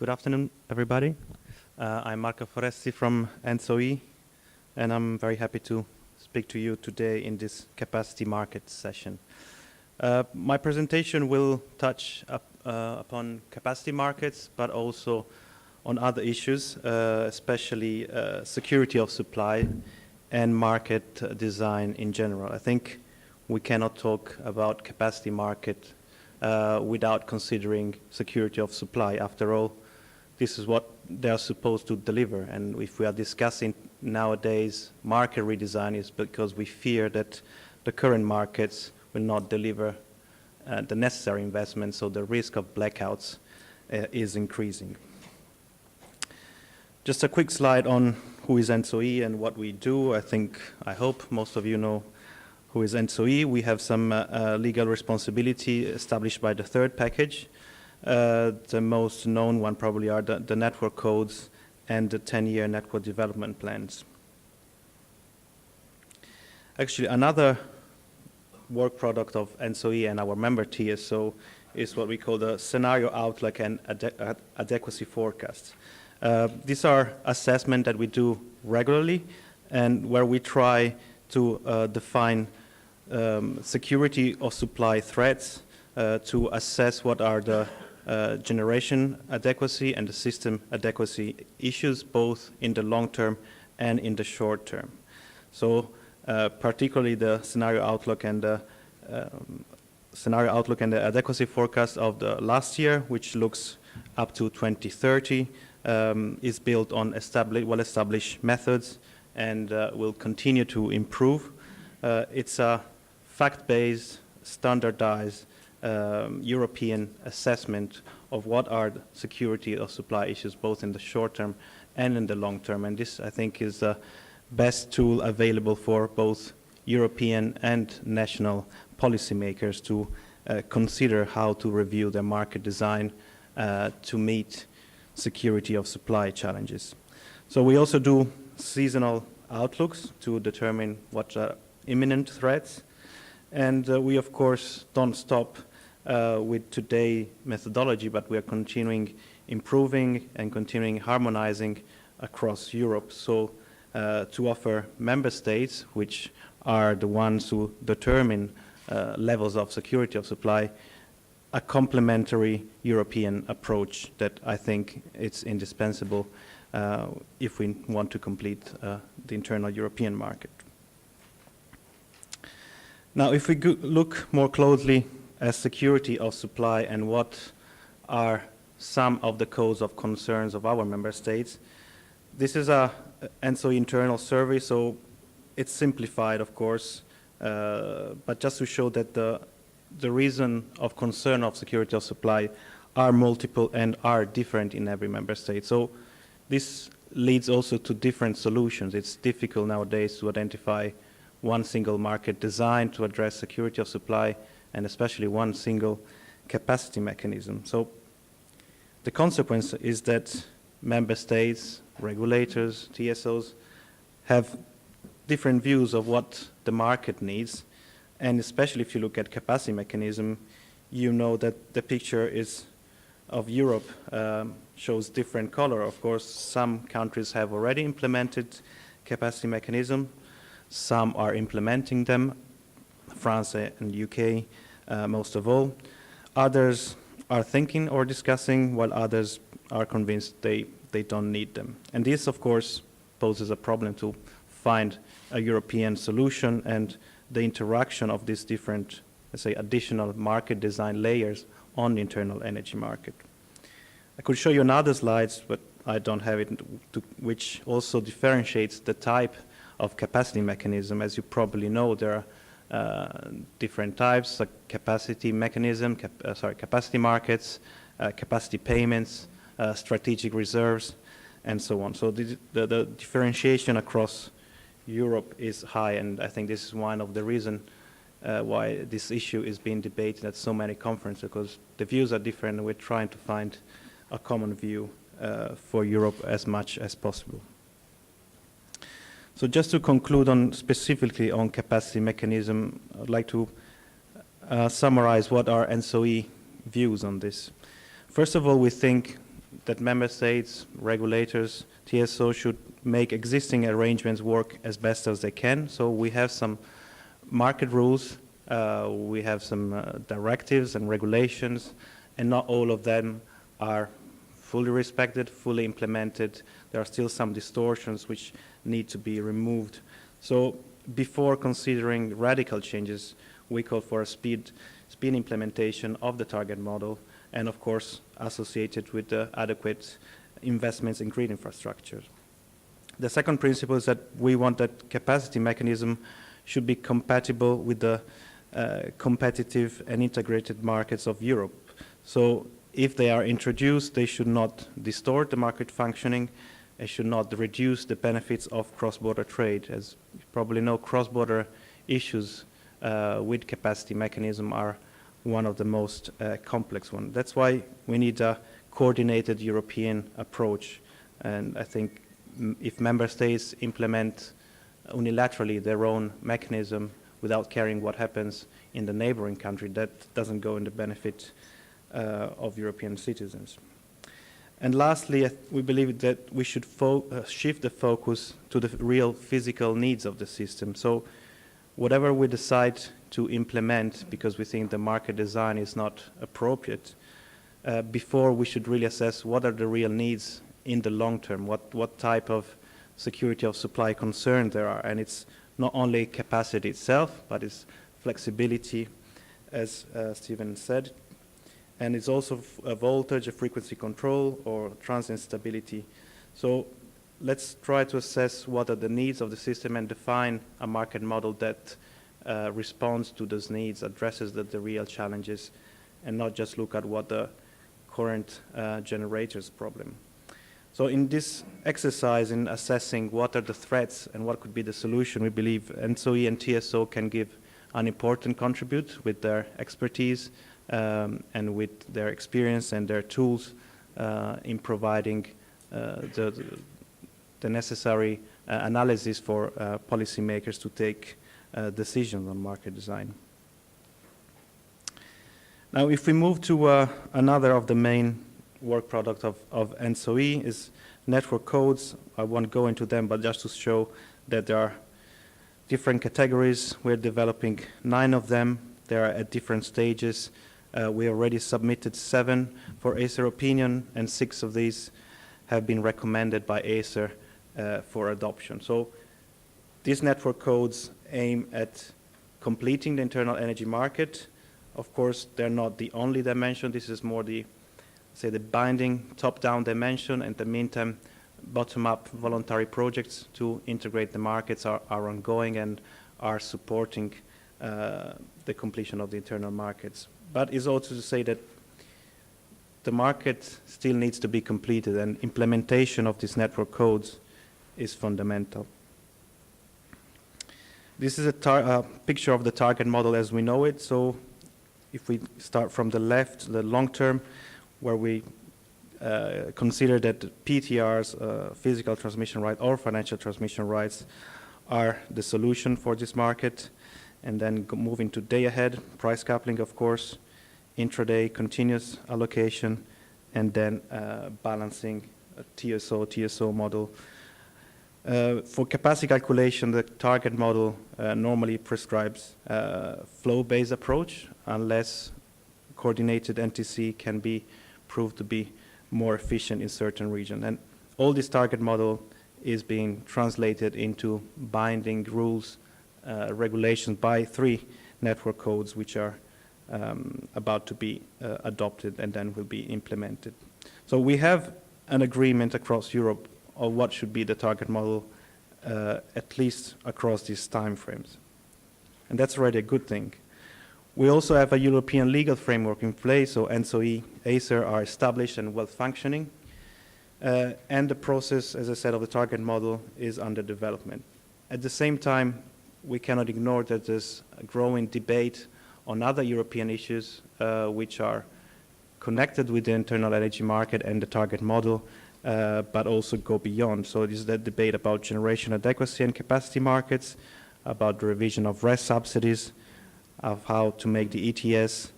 Good afternoon, everybody. I'm Marco Foresti from ENTSO, and I'm very happy to speak to you today in this capacity market session. My presentation will touch upon capacity markets, but also on other issues, especially security of supply and market design in general. I think we cannot talk about capacity market without considering security of supply. After all, this is what they are supposed to deliver. And if we are discussing nowadays market redesign, is because we fear that the current markets will not deliver the necessary investment, so the risk of blackouts is increasing. Just a quick slide on who is ENTSO and what we do. I hope most of you know who is ENTSO. We have some legal responsibility established by the third package. The most known one probably are the network codes and the 10-year network development plans. Actually, another work product of ENTSO and our member TSO is what we call the scenario outlook and adequacy forecast. These are assessments that we do regularly and where we try to define security of supply threats to assess what are the generation adequacy and the system adequacy issues, both in the long term and in the short term. So particularly the scenario outlook and the adequacy forecast of the last year, which looks up to 2030, is built on well-established methods and will continue to improve. It's a fact-based, standardized European assessment of what are the security of supply issues, both in the short term and in the long term. And this, I think, is the best tool available for both European and national policymakers to consider how to review their market design to meet security of supply challenges. So we also do seasonal outlooks to determine what are imminent threats. And we, of course, don't stop with today's methodology, but we are continuing improving and continuing harmonizing across Europe. So to offer member states, which are the ones who determine levels of security of supply, a complementary European approach that I think it's indispensable if we want to complete the internal European market. Now, if we look more closely at security of supply and what are some of the codes of concerns of our member states, this is a ENTSO internal survey, so it's simplified, of course, but just to show that the reason of concern of security of supply are multiple and are different in every member state. So this leads also to different solutions. It's difficult nowadays to identify one single market design to address security of supply, and especially one single capacity mechanism. So the consequence is that member states, regulators, TSOs have different views of what the market needs. And especially if you look at capacity mechanism, you know that the picture is of Europe shows different color. Of course, some countries have already implemented capacity mechanism. Some are implementing them, France and UK most of all. Others are thinking or discussing, while others are convinced they don't need them. And this, of course, poses a problem to find a European solution and the interaction of these different, let's say, additional market design layers on the internal energy market. I could show you another slides, but I don't have it, which also differentiates the type of capacity mechanism. As you probably know, there are different types: capacity mechanism, capacity markets, capacity payments, strategic reserves, and so on. So the differentiation across Europe is high, and I think this is one of the reasons why this issue is being debated at so many conferences, because the views are different, and we're trying to find a common view for Europe as much as possible. So just to conclude on specifically on capacity mechanism, I'd like to summarize what our ENTSO views on this. First of all, we think that member states, regulators, TSO should make existing arrangements work as best as they can. So we have some market rules, we have some directives and regulations, and not all of them are fully respected, fully implemented. There are still some distortions which need to be removed. So before considering radical changes, we call for a speed implementation of the target model, and of course associated with the adequate investments in grid infrastructure. The second principle is that we want that capacity mechanism should be compatible with the competitive and integrated markets of Europe. So if they are introduced, they should not distort the market functioning. They should not reduce the benefits of cross-border trade. As you probably know, cross-border issues with capacity mechanism are one of the most complex ones. That's why we need a coordinated European approach. And I think if member states implement unilaterally their own mechanism without caring what happens in the neighboring country, that doesn't go in the benefit of European citizens. And lastly, we believe that we should shift the focus to the real physical needs of the system. So whatever we decide to implement, because we think the market design is not appropriate, before we should really assess what are the real needs in the long term, what type of security of supply concerns there are. And it's not only capacity itself, but it's flexibility, as Stephen said. And it's also a voltage, a frequency control, or transient stability. So let's try to assess what are the needs of the system and define a market model that responds to those needs, addresses the real challenges, and not just look at what the current generator's problem. So in this exercise in assessing what are the threats and what could be the solution, we believe ENTSO and TSO can give an important contribute with their expertise and with their experience and their tools in providing the necessary analysis for policymakers to take decisions on market design. Now, if we move to another of the main work products of ENTSO is network codes. I won't go into them, but just to show that there are different categories. We're developing 9 of them. They are at different stages. We already submitted 7 for ACER opinion, and 6 of these have been recommended by ACER for adoption. So these network codes aim at completing the internal energy market. Of course, they're not the only dimension. This is more the binding top-down dimension, and the meantime, bottom-up voluntary projects to integrate the markets are ongoing and are supporting the completion of the internal markets. But it's also to say that the market still needs to be completed, and implementation of these network codes is fundamental. This is a picture of the target model as we know it. So if we start from the left, the long term, where we consider that PTRs, physical transmission rights or financial transmission rights, are the solution for this market. And then moving to day ahead, price coupling, of course, intraday, continuous allocation, and then balancing a TSO model. For capacity calculation, the target model normally prescribes a flow-based approach unless coordinated NTC can be proved to be more efficient in certain regions. And all this target model is being translated into binding rules, regulations by 3 network codes, which are about to be adopted and then will be implemented. So we have an agreement across Europe of what should be the target model, at least across these time frames. And that's already a good thing. We also have a European legal framework in place, so ENTSO, ACER are established and well-functioning. And the process, as I said, of the target model is under development. At the same time, we cannot ignore that there's a growing debate on other European issues which are connected with the internal energy market and the target model, but also go beyond. So this is the debate about generation adequacy and capacity markets, about the revision of RES subsidies, of how to make the ETS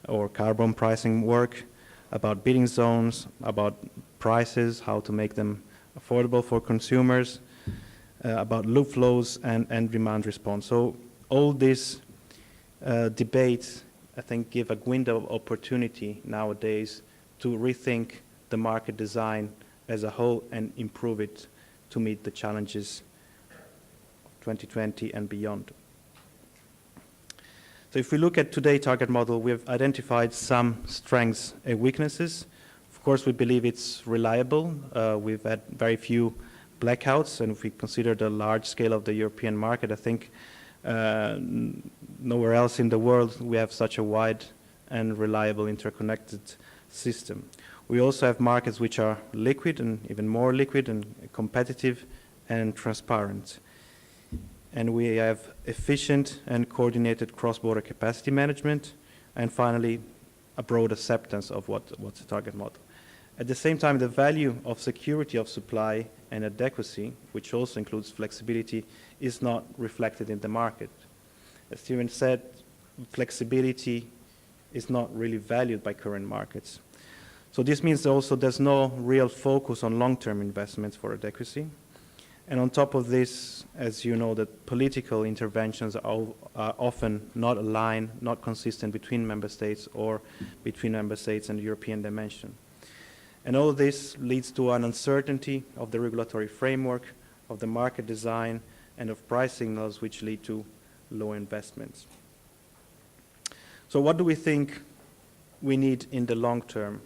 or carbon pricing work, about bidding zones, about prices, how to make them affordable for consumers, about loop flows and demand response. So all these debates, I think, give a window of opportunity nowadays to rethink the market design as a whole and improve it to meet the challenges of 2020 and beyond. So if we look at today's target model, we have identified some strengths and weaknesses. Of course, we believe it's reliable. We've had very few blackouts, and if we consider the large scale of the European market, I think nowhere else in the world we have such a wide and reliable interconnected system. We also have markets which are liquid and even more liquid and competitive and transparent. And we have efficient and coordinated cross-border capacity management, and finally, a broad acceptance of what's the target model. At the same time, the value of security of supply and adequacy, which also includes flexibility, is not reflected in the market. As Steven said, flexibility is not really valued by current markets. So this means also there's no real focus on long-term investments for adequacy. And on top of this, as you know, that political interventions are often not aligned, not consistent between member states or between member states and the European dimension. And all this leads to an uncertainty of the regulatory framework, of the market design, and of price signals which lead to low investments. So what do we think we need in the long term?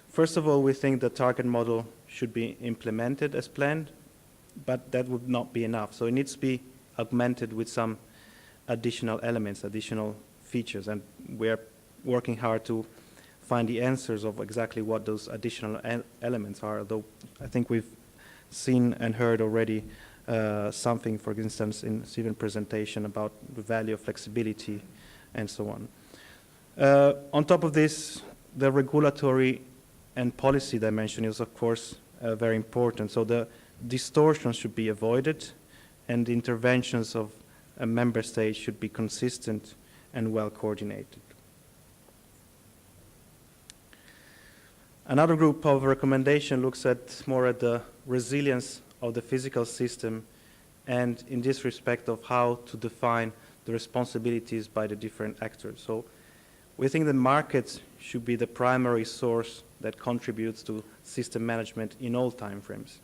First of all, we think the target model should be implemented as planned, but that would not be enough. So it needs to be augmented with some additional elements, additional features, and we're working hard to find the answers of exactly what those additional elements are, though I think we've seen and heard already something, for instance, in Steven's presentation about the value of flexibility and so on. On top of this, the regulatory and policy dimension is, of course, very important. So the distortions should be avoided, and the interventions of a member state should be consistent and well coordinated. Another group of recommendation looks more at the resilience of the physical system, and in this respect of how to define the responsibilities by the different actors. So we think the markets should be the primary source that contributes to system management in all timeframes.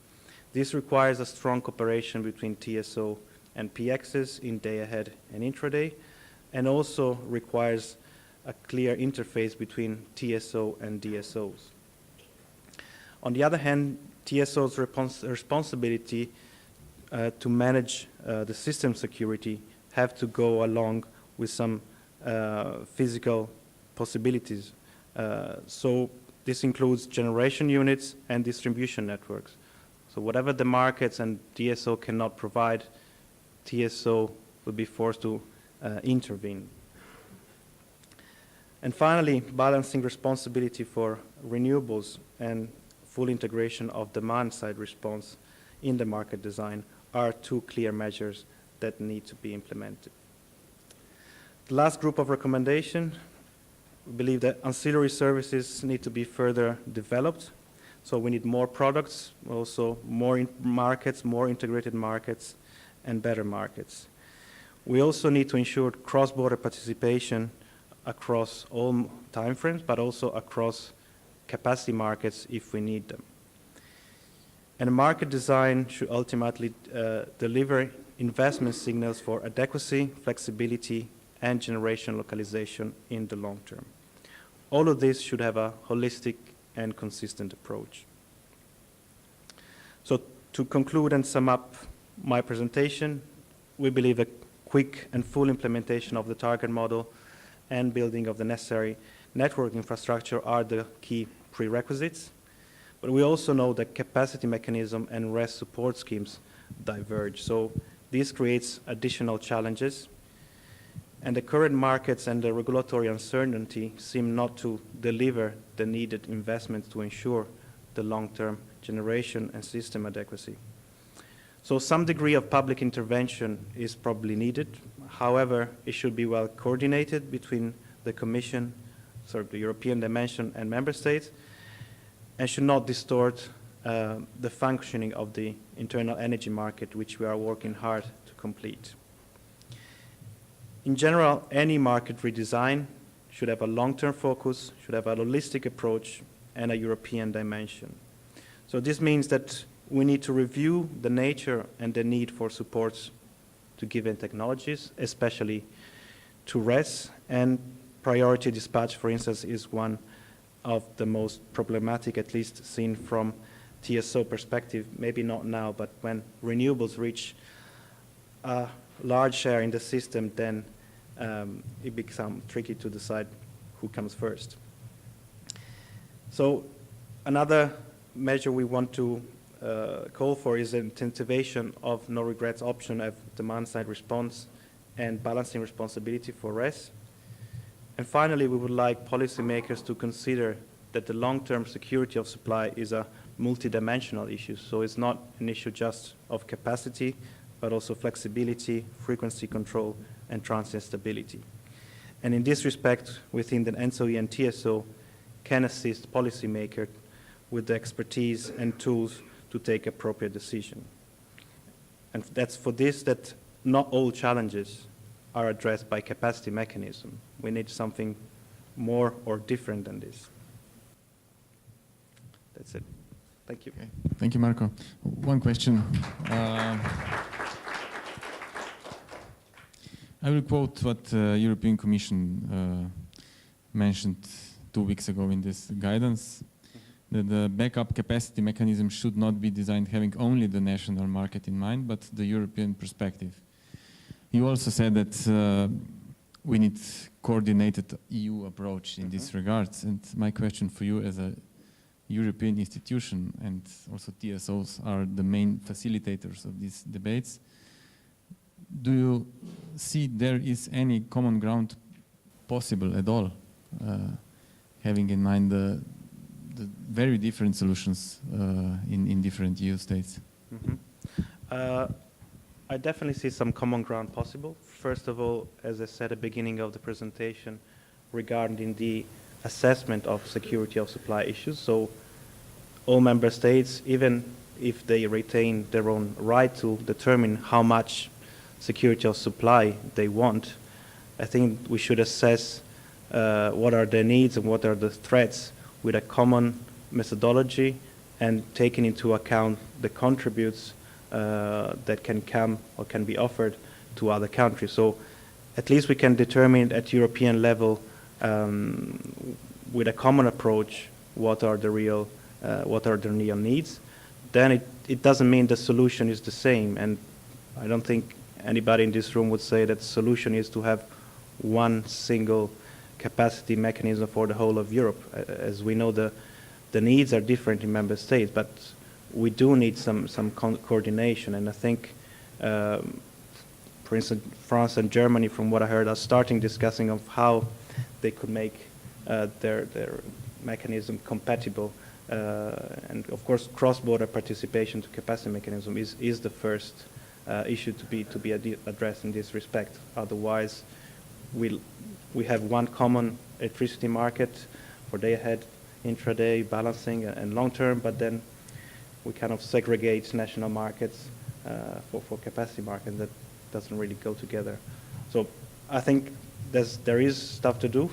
This requires a strong cooperation between TSO and PXs in day-ahead and intraday, and also requires a clear interface between TSO and DSOs. On the other hand, TSO's responsibility to manage the system security have to go along with some physical possibilities. So this includes generation units and distribution networks. So whatever the markets and DSO cannot provide, TSO will be forced to intervene. And finally, balancing responsibility for renewables and full integration of demand-side response in the market design are two clear measures that need to be implemented. The last group of recommendation, we believe that ancillary services need to be further developed. So we need more products, also more markets, more integrated markets, and better markets. We also need to ensure cross-border participation across all timeframes, but also across capacity markets if we need them. And market design should ultimately deliver investment signals for adequacy, flexibility, and generation localization in the long term. All of this should have a holistic and consistent approach. So to conclude and sum up my presentation, we believe a quick and full implementation of the target model and building of the necessary network infrastructure are the key prerequisites. But we also know that capacity mechanism and REST support schemes diverge. So this creates additional challenges. And the current markets and the regulatory uncertainty seem not to deliver the needed investments to ensure the long-term generation and system adequacy. So some degree of public intervention is probably needed. However, it should be well coordinated between the Commission, the European dimension, and member states. and should not distort the functioning of the internal energy market, which we are working hard to complete. In general, any market redesign should have a long-term focus, should have a holistic approach, and a European dimension. So this means that we need to review the nature and the need for supports to given technologies, especially to RES, and priority dispatch, for instance, is one of the most problematic, at least seen from TSO perspective, maybe not now, but when renewables reach a large share in the system, then it becomes tricky to decide who comes first. So another measure we want to call for is an intensification of no regrets option of demand-side response and balancing responsibility for RES. And finally, we would like policymakers to consider that the long-term security of supply is a multidimensional issue. So it's not an issue just of capacity, but also flexibility, frequency control, and transient stability. And in this respect, within the ENTSO and TSO can assist policymakers with the expertise and tools to take appropriate decision. And that's for this that not all challenges are addressed by capacity mechanism. We need something more or different than this. That's it. Thank you. Okay. Thank you, Marco. One question. I will quote what the European Commission mentioned 2 weeks ago in this guidance, that the backup capacity mechanism should not be designed having only the national market in mind, but the European perspective. You also said that we need coordinated EU approach in this regards. And my question for you as a European institution, and also TSOs are the main facilitators of these debates, do you see there is any common ground possible at all, having in mind the very different solutions in different EU states? I definitely see some common ground possible. First of all, as I said at the beginning of the presentation, regarding the assessment of security of supply issues. So all member states, even if they retain their own right to determine how much security of supply they want, I think we should assess what are their needs and what are the threats with a common methodology and taking into account the contributes that can come or can be offered to other countries. So at least we can determine at European level with a common approach what are the real needs. Then it doesn't mean the solution is the same, and I don't think anybody in this room would say that the solution is to have one single capacity mechanism for the whole of Europe. As we know, the needs are different in member states, but we do need some coordination. And I think, for instance, France and Germany, from what I heard, are starting discussing of how they could make their mechanism compatible. And of course, cross-border participation to capacity mechanism is the first issue to be addressed in this respect. Otherwise, we have one common electricity market for day-ahead, intraday balancing and long-term, but then we kind of segregate national markets for capacity market. That doesn't really go together. So I think there is stuff to do.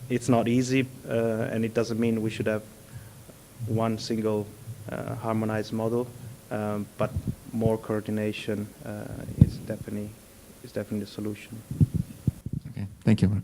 It's not easy, and it doesn't mean we should have one single harmonized model, but more coordination is definitely the solution. Okay, thank you, Mark.